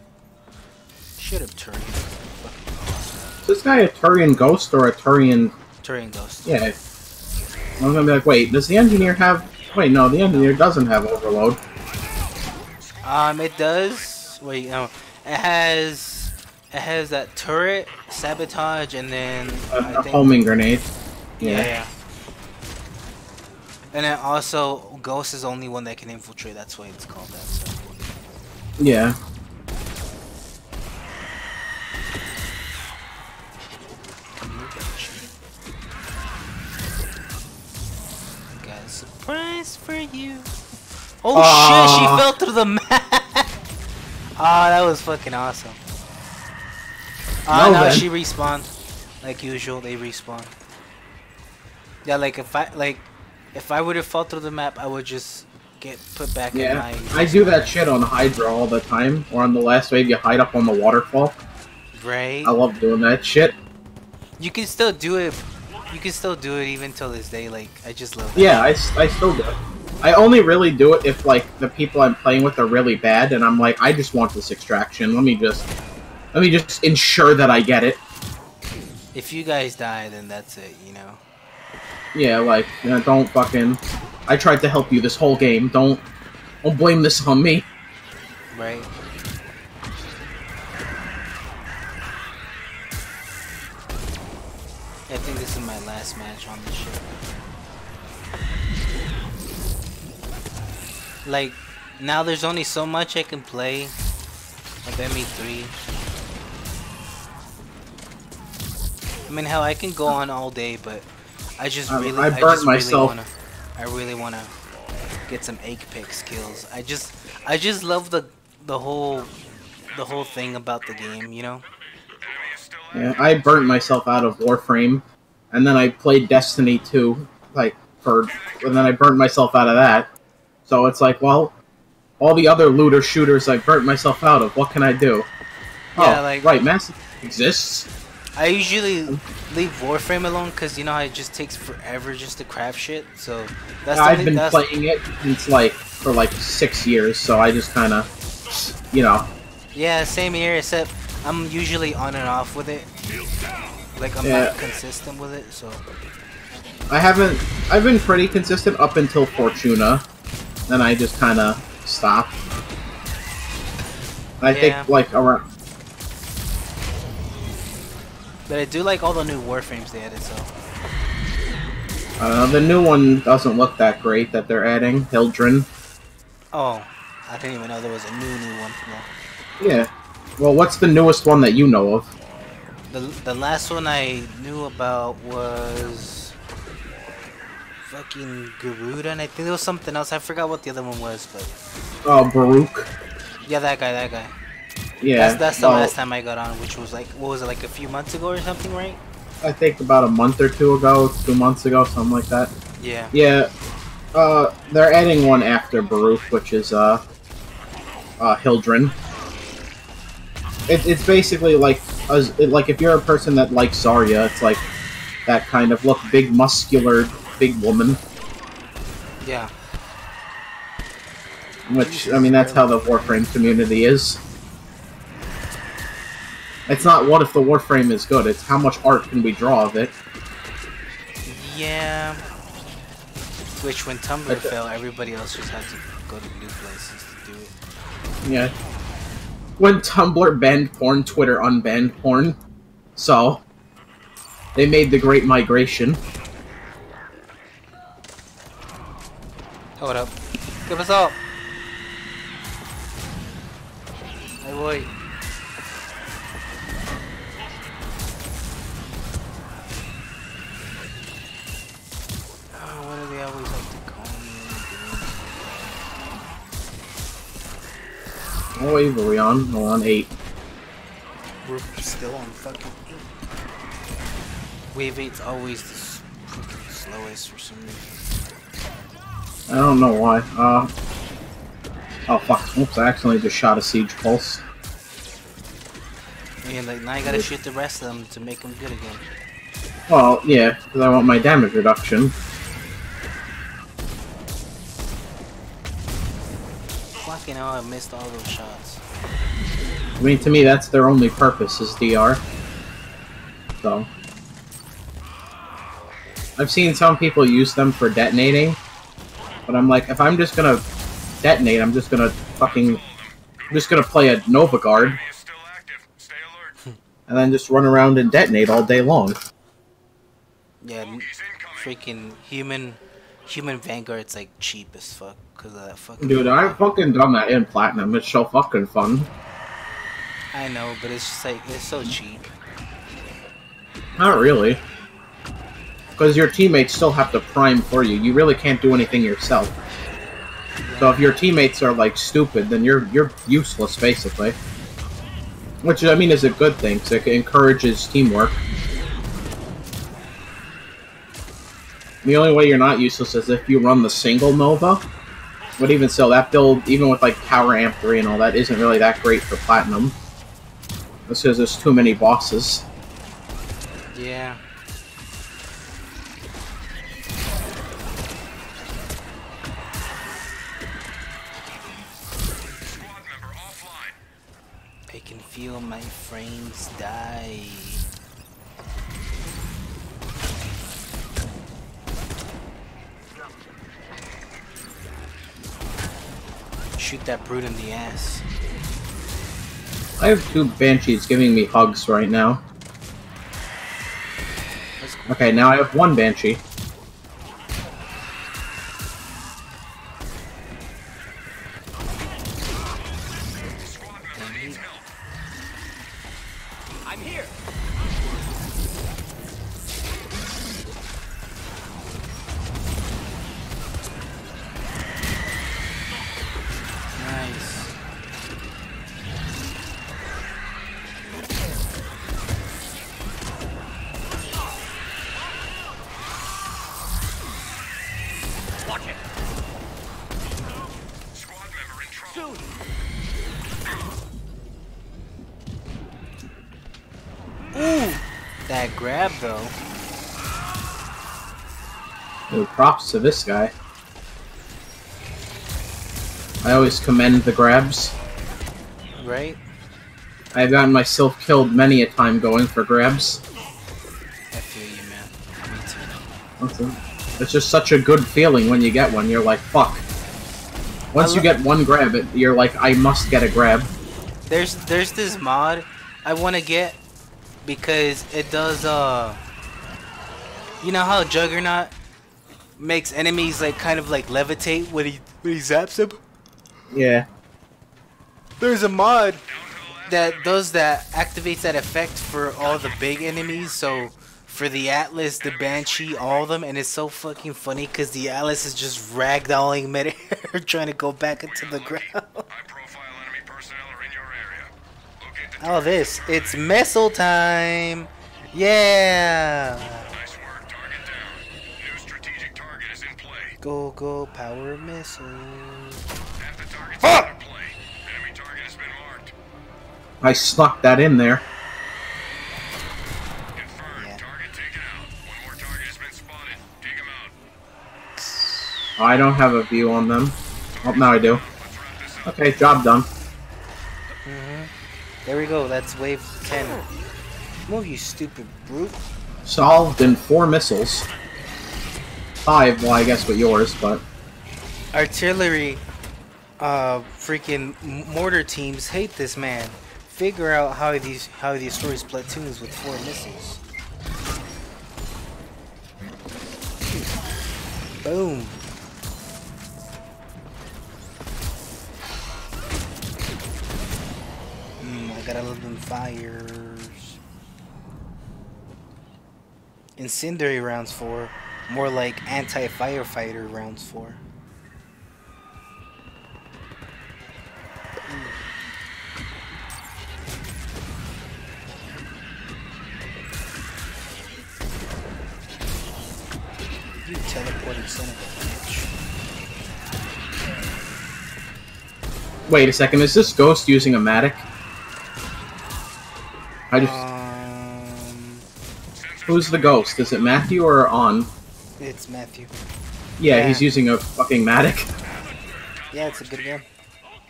Should have Turian. Is this guy a Turian Ghost or a Turian... Turian Ghost. Yeah. I'm gonna be like, wait, does the Engineer have... Wait, no, the Engineer doesn't have Overload. It does. Wait, no. It has that turret, sabotage, and then I A think, homing grenade. yeah. And then also, Ghost is the only one that can infiltrate. That's why it's called that. So. Yeah. Got a surprise for you. Oh shit! She fell through the map. Ah, that was fucking awesome. Well, now then. she respawned, like usual. They respawn. Yeah, like if I would have fall through the map, I would just get put back in Yeah. my. I do that shit on Hydra all the time, or on the last wave you hide up on the waterfall. Right. I love doing that shit. You can still do it. You can still do it even till this day. Like I just love. That. Yeah, I still do it. I only really do it if, like, the people I'm playing with are really bad, and I'm like, I just want this extraction. Let me just ensure that I get it. If you guys die, then that's it. You know. Yeah, like, don't fucking... I tried to help you this whole game. Don't blame this on me. Right. I think this is my last match on this shit. Like, now there's only so much I can play of ME3. I mean, hell, I can go on all day, but I just really, I burnt myself. I really wanna get some egg pick skills. I just love the whole thing about the game, you know? Yeah, I burnt myself out of Warframe, and then I played Destiny 2, and then I burnt myself out of that. So it's like, well, all the other looter shooters I burnt myself out of. What can I do? Yeah, oh, like right, Mass Effect exists. I usually leave Warframe alone because you know how it just takes forever just to craft shit. So that's I've been playing it since for like 6 years, so I just kind of, you know. Yeah, same here. Except I'm usually on and off with it. Like I'm not consistent with it, so. I've been pretty consistent up until Fortuna, then I just kind of stopped. I think like around. But I do like all the new Warframes they added, so. The new one doesn't look that great that they're adding, Hildren. Oh, I didn't even know there was a new one for that. Yeah. Well, what's the newest one that you know of? The last one I knew about was fucking Garuda, and I think there was something else. I forgot what the other one was, but. Oh, Baruch. Yeah, that guy. Yeah. That's the last time I got on, which was like, what was it, like a few months ago or something, right? I think about a month or 2 ago, 2 months ago, something like that. Yeah. Yeah. They're adding one after Baruch, which is Hildren. It's basically like if you're a person that likes Zarya, it's like that kind of look, big muscular, big woman. Yeah. Which, I mean, that's how the Warframe community is. It's not what if the Warframe is good, it's how much art can we draw of it. Yeah. Which, when Tumblr fell, everybody else just had to go to new places to do it. Yeah. When Tumblr banned porn, Twitter unbanned porn. So, they made the great migration. Hold up. Give us up! Hey, boy. What do they always like to call me? What wave are we on? We're on 8. We're still on fucking 8. Wave 8's always the fucking slowest for some reason. I don't know why. Oh fuck, oops, I accidentally just shot a siege pulse. And like, now you gotta shoot the rest of them to make them good again. Well, yeah, because I want my damage reduction. Fucking hell, I missed all those shots. I mean, to me, that's their only purpose, is DR. So. I've seen some people use them for detonating, but I'm like, if I'm just gonna detonate, I'm just gonna play a Nova Guard, and then just run around and detonate all day long. Yeah, freaking human Vanguard's like cheap as fuck because of that fucking. Dude, I've fucking done that in Platinum. It's so fucking fun. I know, but it's just like, it's so cheap. Not really. Because your teammates still have to prime for you. You really can't do anything yourself. Yeah. So if your teammates are like stupid, then you're useless basically. Which I mean is a good thing, because it encourages teamwork. The only way you're not useless is if you run the single Nova. But even so, that build, even with like Power Amp 3 and all that, isn't really that great for Platinum. That's because there's too many bosses. Yeah. I can feel my frames die. Shoot that brute in the ass. I have 2 Banshees giving me hugs right now. Okay, now I have 1 Banshee. Squad member in trouble. Ooh, that grab though. Ooh, props to this guy. I always commend the grabs. Right? I've gotten myself killed many a time going for grabs. I feel you, man. Me too. It's just such a good feeling when you get one. You're like, fuck. Once you get one grab, you're like, I must get a grab. There's this mod I want to get because it does you know how Juggernaut makes enemies like kind of like levitate when he zaps them? Yeah. There's a mod that does that, activates that effect for all the big enemies. So for the Atlas, the Banshee, all of them, and it's so fucking funny because the Atlas is just ragdolling midair trying to go back into the ground. High-profile enemy personnel are in your area. Locate the Oh, it's missile time! Yeah! Nice work. Target down. New strategic target is in play. Go, power missile. Half the targets Fuck! are in play. Enemy target has been marked. I snuck that in there. Confirmed. Yeah. Target taken out. One more target has been spotted. Take him out. I don't have a view on them. Oh, now I do. Let's wrap this up. Okay, job done. There we go, that's wave 10. Move, you stupid brute. Solved in 4 missiles. 5, well, I guess with yours, but... Artillery, freaking mortar teams hate this man. Figure out how he destroys platoons with 4 missiles. Boom. I gotta love them fires. Incendiary rounds 4. More like anti-firefighter rounds 4. You teleporting son of a bitch. Wait a second, is this Ghost using a Matic? I just... Who's the Ghost? Is it Matthew or On? It's Matthew. Yeah, he's using a fucking Matic. Yeah, it's a good gun.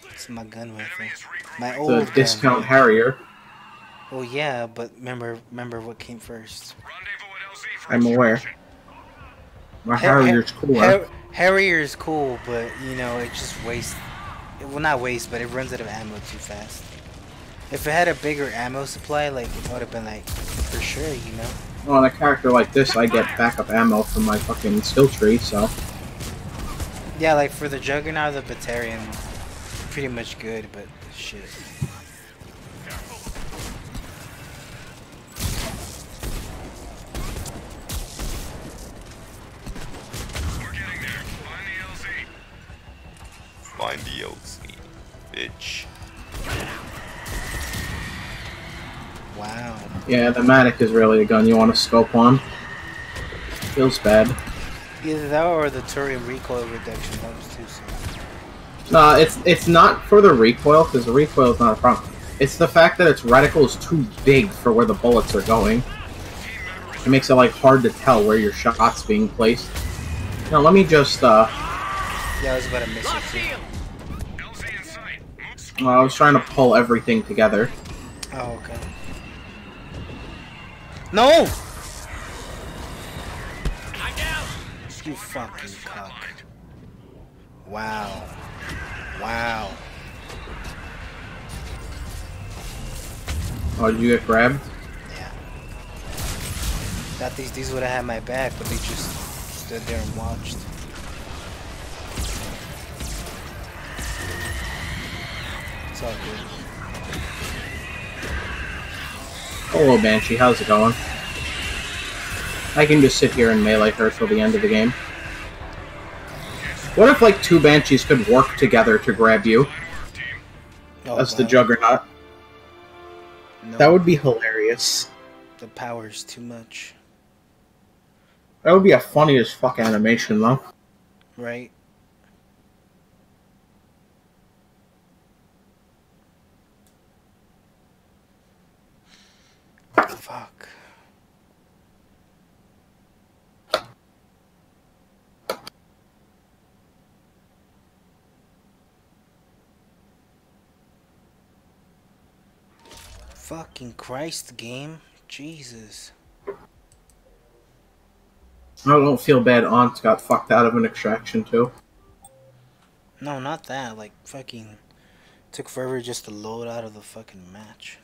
It's my gun rifle. My It's old a gun. discount Harrier. Oh yeah, but remember what came first. Rendezvous at LZ for I'm aware. extraction. My Harrier's cooler. Harrier is cool, but you know it just wastes. It will not waste, but it runs out of ammo too fast. If it had a bigger ammo supply, like it would have been like for sure, you know. Well, on a character like this, I get backup ammo from my fucking skill tree, so... Yeah, like for the Juggernaut, the Batarian, pretty much good, but shit. We're getting there. Find the LZ. Find the LZ, bitch. Wow. Yeah, the Matic is really a gun you want to scope on. Feels bad. Either that or the Turian recoil reduction. That was too soon. It's not for the recoil, because the recoil is not a problem. It's the fact that its reticle is too big for where the bullets are going. It makes it like hard to tell where your shot's being placed. Now let me just Yeah, I was about to miss it too. LZ in sight. I was trying to pull everything together. Oh, okay. No! You fucking cock. Wow. Wow. Oh, did you get grabbed? Yeah. Thought these would have had my back, but they just stood there and watched. It's all good. Hello, Banshee. How's it going? I can just sit here and melee her till the end of the game. What if, like, 2 Banshees could work together to grab you Oh, as the wow. Juggernaut? No, That would be hilarious. the power's too much. That would be a funny as fuck animation, though. right? Fuck. Fucking Christ, game. Jesus. I don't feel bad. Aunt got fucked out of an extraction too. No, not that. Like, fucking took forever just to load out of the fucking match.